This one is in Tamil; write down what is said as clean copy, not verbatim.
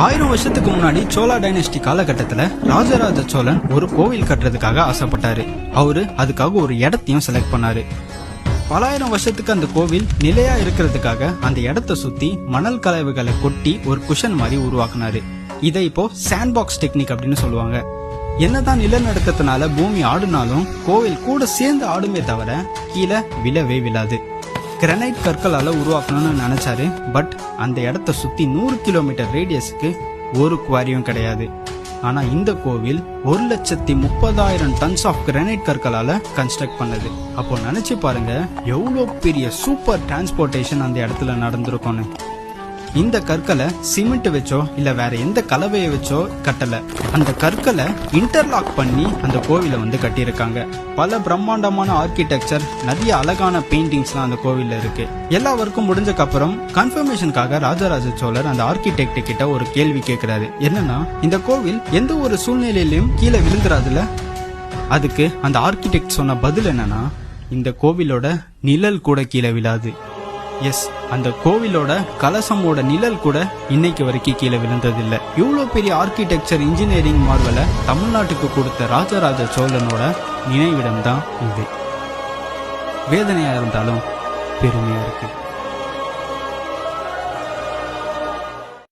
1000 வருஷத்துக்கு முன்னாடி சோழா டைனஸ்டி காலகட்டத்துல ராஜராஜ சோழன் ஒரு கோவில் கட்டுறதுக்காக ஆசைப்பட்டாரு. அவரு அதுக்காக ஒரு இடத்தையும் செலக்ட் பண்ணாரு. பலாயிரம் வருஷத்துக்கு அந்த கோவில் நிலையா இருக்கிறதுக்காக அந்த இடத்தை சுத்தி மணல் கலவைகளை கொட்டி ஒரு குஷன் மாதிரி உருவாக்குனாரு. இதை இப்போ சாண்ட் பாக்ஸ் டெக்னிக் அப்படின்னு சொல்லுவாங்க. என்னதான் நிலநடுக்கத்தினால பூமி ஆடுனாலும் கோவில் கூட சேர்ந்து ஆடுமே தவிர கீழே விழவே விழாது. கிரானைட் கற்களால உருவாக்கணும்னு நினைச்சாரு. பட் அந்த இடத்த சுத்தி 100 கிலோமீட்டர் ரேடியஸுக்கு ஒரு குவாரியும் கிடையாது. ஆனா இந்த கோவில் 1,30,000 டன்ஸ் ஆஃப் கிரானைட் கற்களால கன்ஸ்ட்ரக்ட் பண்ணது. அப்போ நினைச்சு பாருங்க எவ்வளோ பெரிய சூப்பர் டிரான்ஸ்போர்டேஷன் அந்த இடத்துல நடந்திருக்கும்னு. இந்த கற்களை சிமெண்ட் வச்சோ இல்ல வேற எந்த கலவையை வச்சோ கட்டல. அந்த கற்களை இன்டர்லாக் பண்ணி அந்த கோவிலை கட்டியிருக்காங்க. பல பிரம்மாண்டமான ஆர்கிடெக்சர், நிறைய அழகான பெயிண்டிங்ஸ்லாம் அந்த கோவில்ல இருக்கு. எல்லா ஒர்க்கும் முடிஞ்சக்கு அப்புறம் கன்ஃபர்மேஷனுக்காக ராஜராஜ சோழர் அந்த ஆர்கிடெக்ட் கிட்ட ஒரு கேள்வி கேட்கிறாரு. என்னன்னா, இந்த கோவில் எந்த ஒரு சூழ்நிலையிலும் கீழே விழுந்துராதுல? அதுக்கு அந்த ஆர்கிடெக்ட் சொன்ன பதில் என்னன்னா, இந்த கோவிலோட நிழல் கூட கீழே விழாது. எஸ், அந்த கோவிலோட கலசமோட நிழல் கூட இன்னைக்கு வரைக்கும் கீழே விழுந்ததில்லை. இவ்வளோ பெரிய ஆர்கிடெக்சர் இன்ஜினியரிங் மார்வலை தமிழ்நாட்டுக்கு கொடுத்த ராஜராஜ சோழனோட நினைவிடம் தான் இது. வேதனையா இருந்தாலும் பெருமையா இருக்கு.